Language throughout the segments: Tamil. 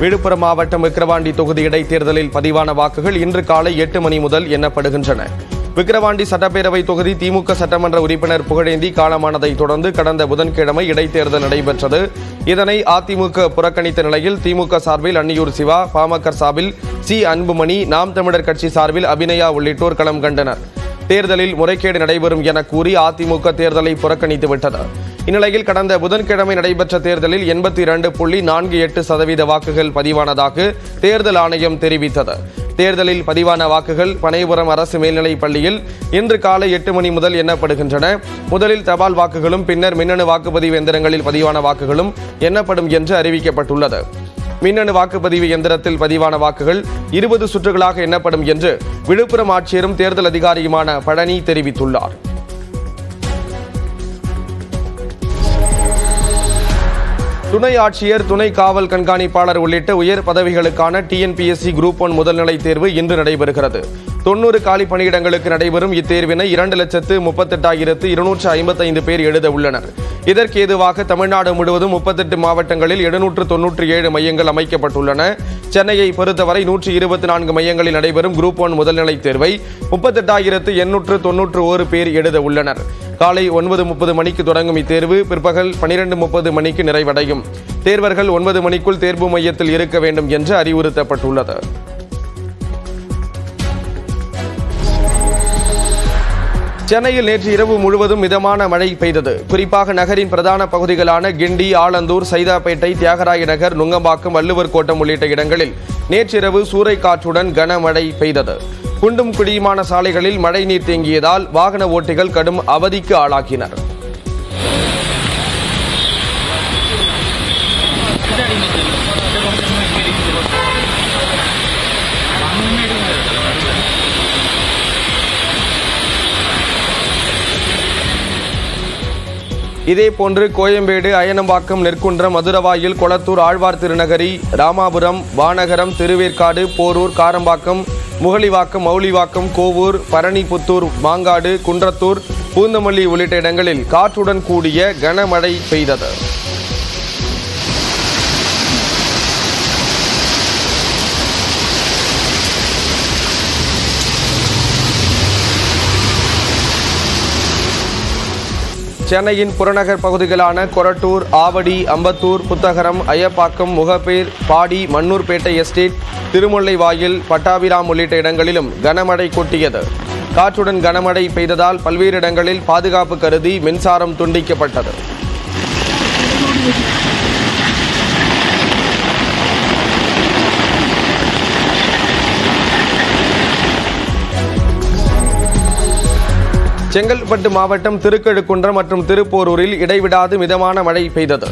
விழுப்புரம் மாவட்டம் விக்கிரவாண்டி தொகுதி இடைத்தேர்தலில் பதிவான வாக்குகள் இன்று காலை 8 மணி முதல் எண்ணப்படுகின்றன. விக்கிரவாண்டி சட்டப்பேரவை தொகுதி திமுக சட்டமன்ற உறுப்பினர் புகழேந்தி காலமானதை தொடர்ந்து கடந்த புதன்கிழமை இடைத்தேர்தல் நடைபெற்றது. இதனை அதிமுக புறக்கணித்த நிலையில் திமுக சார்பில் அன்னியூர் சிவா, பாமக சார்பில் சி. அன்புமணி, நாம் தமிழர் கட்சி சார்பில் அபிநயா உள்ளிட்டோர் களம் கண்டனர். தேர்தலில் முறைகேடு நடைபெறும் என கூறி அதிமுக தேர்தலை புறக்கணித்துவிட்டது. இந்நிலையில் கடந்த புதன்கிழமை நடைபெற்ற தேர்தலில் 82.48% வாக்குகள் பதிவானதாக தேர்தல் ஆணையம் தெரிவித்தது. தேர்தலில் பதிவான வாக்குகள் பனைபுரம் அரசு மேல்நிலைப் பள்ளியில் இன்று காலை 8 மணி முதல் எண்ணப்படுகின்றன. முதலில் தபால் வாக்குகளும் பின்னர் மின்னணு வாக்குப்பதிவு எந்திரங்களில் பதிவான வாக்குகளும் எண்ணப்படும் என்று அறிவிக்கப்பட்டுள்ளது. மின்னணு வாக்குப்பதிவு எந்திரத்தில் பதிவான வாக்குகள் 20 சுற்றுகளாக எண்ணப்படும் என்று விழுப்புரம் ஆட்சியரும் தேர்தல் அதிகாரியுமான பழனி தெரிவித்துள்ளார். துணை ஆட்சியர், துணை காவல் கண்காணிப்பாளர் உள்ளிட்ட உயர் பதவிகளுக்கான TNPSC குரூப் 1 முதல்நிலை தேர்வு இன்று நடைபெறுகிறது. 90 காலி பணியிடங்களுக்கு நடைபெறும் இத்தேர்வினை 2,38,255 பேர் எழுத உள்ளனர். இதற்கு ஏதுவாக தமிழ்நாடு முழுவதும் 38 மாவட்டங்களில் 797 மையங்கள் அமைக்கப்பட்டுள்ளன. சென்னையை பொறுத்தவரை 124 மையங்களில் நடைபெறும் குரூப் 1 முதல்நிலை தேர்வை 38,891 பேர் எழுத உள்ளனர். காலை 9:30 மணிக்கு தொடங்கும் இத்தேர்வு பிற்பகல் 12:30 மணிக்கு நிறைவடையும். தேர்வர்கள் 9 மணிக்குள் தேர்வு மையத்தில் இருக்க வேண்டும் என்று அறிவுறுத்தப்பட்டுள்ளது. சென்னையில் நேற்று இரவு முழுவதும் மிதமான மழை பெய்தது. குறிப்பாக நகரின் பிரதான பகுதிகளான கிண்டி, ஆலந்தூர், சைதாப்பேட்டை, தியாகராய நகர், நுங்கம்பாக்கம், வள்ளுவர் கோட்டம் உள்ளிட்ட இடங்களில் நேற்றிரவு சூறைக்காற்றுடன் கனமழை பெய்தது. குண்டும் குழியுமான சாலைகளில் மழைநீர் தேங்கியதால் வாகன ஓட்டிகள் கடும் அவதிக்கு ஆளாகினர். இதேபோன்று கோயம்பேடு, அயனம்பாக்கம், நெற்குன்றம், மதுரவாயில், கொளத்தூர், ஆழ்வார் திருநகரி, ராமாபுரம், வானகரம், திருவேற்காடு, போரூர், காரம்பாக்கம், முகலிவாக்கம், மௌலிவாக்கம், கோவூர், பரணிபுத்தூர், மாங்காடு, குன்றத்தூர், பூந்தமல்லி உள்ளிட்ட இடங்களில் காற்றுடன் கூடிய கனமழை பெய்தது. சென்னையின் புறநகர் பகுதிகளான கொரட்டூர், ஆவடி, அம்பத்தூர், புத்தகரம், அய்யப்பாக்கம், முகப்பேர், பாடி, மன்னூர்பேட்டை எஸ்டேட், திருமுல்லைவாயில், பட்டாபிராம் உள்ளிட்ட இடங்களிலும் கனமழை கொட்டியது. காற்றுடன் கனமழை பெய்ததால் பல்வேறு இடங்களில் பாதுகாப்பு கருதி மின்சாரம் துண்டிக்கப்பட்டது. செங்கல்பட்டு மாவட்டம் திருக்கழுக்குன்றம் மற்றும் திருப்போரூரில் இடைவிடாது மிதமான மழை பெய்தது.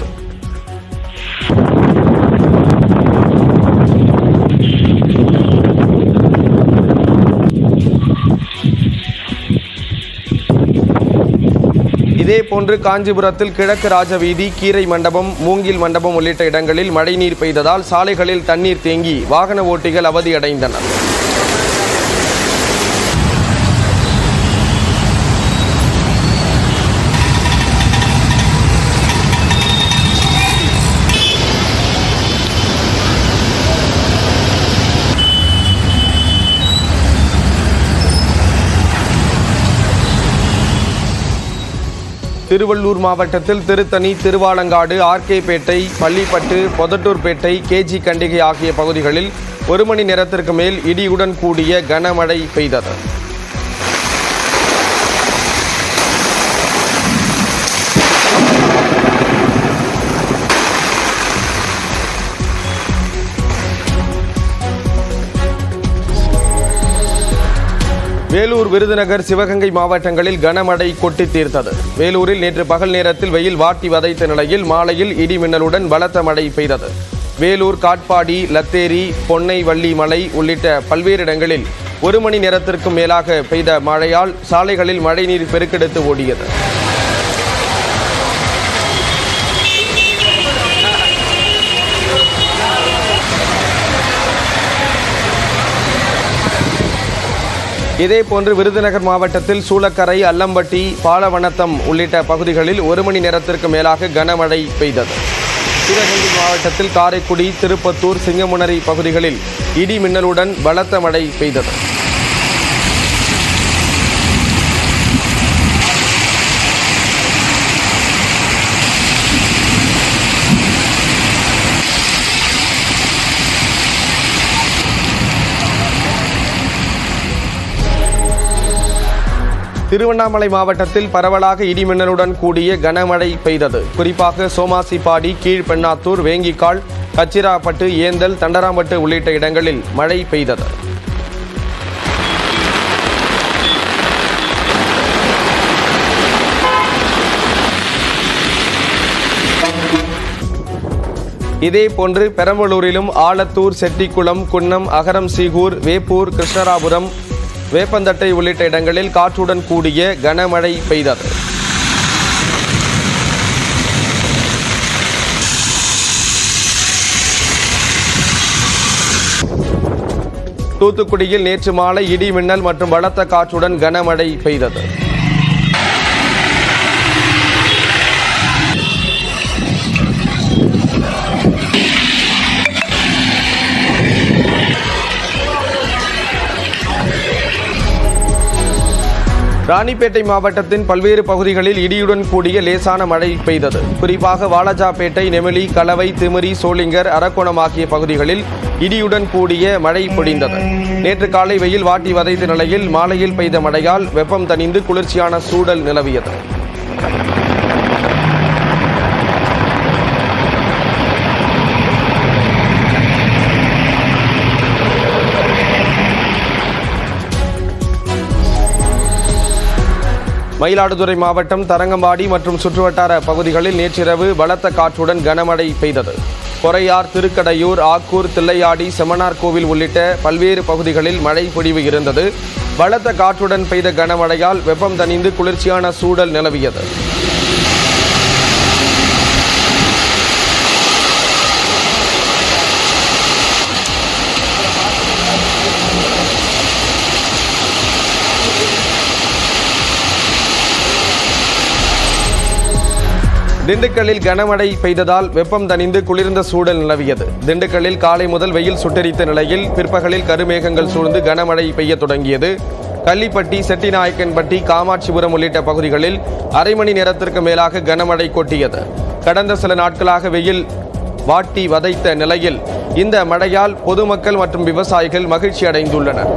இதேபோன்று காஞ்சிபுரத்தில் கிழக்கு ராஜவீதி, கீரை மண்டபம், மூங்கில் மண்டபம் உள்ளிட்ட இடங்களில் மழைநீர் பெய்ததால் சாலைகளில் தண்ணீர் தேங்கி வாகன ஓட்டிகள் அவதியடைந்தனர். திருவள்ளூர் மாவட்டத்தில் திருத்தணி, திருவாலங்காடு, ஆர்கேபேட்டை, பள்ளிப்பட்டு, பொதட்டூர்பேட்டை, கேஜி கண்டிகை ஆகிய பகுதிகளில் 1 மணி நேரத்திற்கு மேல் இடியுடன் கூடிய கனமழை பெய்தது. வேலூர், விருதுநகர், சிவகங்கை மாவட்டங்களில் கனமழை கொட்டி தீர்த்தது. வேலூரில் நேற்று பகல் நேரத்தில் வெயில் வாட்டி வதைத்த நிலையில் மாலையில் இடி மின்னலுடன் பலத்த மழை பெய்தது. வேலூர், காட்பாடி, லத்தேரி, பொன்னை வள்ளி மலை உள்ளிட்ட பல்வேறு இடங்களில் 1 மணி நேரத்திற்கும் மேலாக பெய்த மழையால் சாலைகளில் மழைநீர் பெருக்கெடுத்து ஓடியது. இதேபோன்று விருதுநகர் மாவட்டத்தில் சூளக்கரை, அல்லம்பட்டி, பாலவனத்தம் உள்ளிட்ட பகுதிகளில் 1 மணி நேரத்திற்கு மேலாக கனமழை பெய்தது. சிவகங்கை மாவட்டத்தில் காரைக்குடி, திருப்பத்தூர், சிங்கமுனரி பகுதிகளில் இடி மின்னலுடன் பலத்த மழை பெய்தது. திருவண்ணாமலை மாவட்டத்தில் பரவலாக இடிமின்னலுடன் கூடிய கனமழை பெய்தது. குறிப்பாக சோமாசிப்பாடி, கீழ்பெண்ணாத்தூர், வேங்கிக்கால், கச்சிராப்பட்டு, ஏந்தல், தண்டராம்பட்டு உள்ளிட்ட இடங்களில் மழை பெய்தது. இதேபோன்று பெரம்பலூரிலும் ஆலத்தூர், செட்டிக்குளம், குன்னம், அகரம் சீகூர், வேப்பூர், கிருஷ்ணராபுரம், வேப்பந்தட்டை உள்ளிட்ட இடங்களில் காற்றுடன் கூடிய கனமழை பெய்தது. தூத்துக்குடியில் நேற்று மாலை இடி மின்னல் மற்றும் பலத்த காற்றுடன் கனமழை பெய்தது. ராணிப்பேட்டை மாவட்டத்தின் பல்வேறு பகுதிகளில் இடியுடன் கூடிய லேசான மழை பெய்தது. குறிப்பாக வாலாஜாபேட்டை, நெமிலி, கலவை, திமிரி, சோளிங்கர், அரக்கோணம் ஆகிய பகுதிகளில் இடியுடன் கூடிய மழை பொழிந்தது. நேற்று காலை வெயில் வாட்டி வதைத்த நிலையில் மாலையில் பெய்த மழையால் வெப்பம் தணிந்து குளிர்ச்சியான சூழல் நிலவியது. மயிலாடுதுறை மாவட்டம் தரங்கம்பாடி மற்றும் சுற்றுவட்டார பகுதிகளில் நேற்றிரவு பலத்த காற்றுடன் கனமழை பெய்தது. பொறையார், திருக்கடையூர், ஆக்கூர், தில்லையாடி, செமனார்கோவில் உள்ளிட்ட பல்வேறு பகுதிகளில் மழை பொழிவு இருந்தது. பலத்த காற்றுடன் பெய்த கனமழையால் வெப்பம் தணிந்து குளிர்ச்சியான சூழல் நிலவியது. திண்டுக்கல்லில் கனமழை பெய்ததால் வெப்பம் தணிந்து குளிர்ந்த சூழல் நிலவியது. திண்டுக்கல்லில் காலை முதல் வெயில் சுட்டெரித்த நிலையில் பிற்பகலில் கருமேகங்கள் சூழ்ந்து கனமழை பெய்ய தொடங்கியது. கள்ளிப்பட்டி, செட்டிநாயக்கன்பட்டி, காமாட்சிபுரம் உள்ளிட்ட பகுதிகளில் அரை மணி நேரத்திற்கு மேலாக கனமழை கொட்டியது. கடந்த சில நாட்களாக வெயில் வாட்டி வதைத்த நிலையில் இந்த மழையால் பொதுமக்கள் மற்றும் விவசாயிகள் மகிழ்ச்சி அடைந்துள்ளனர்.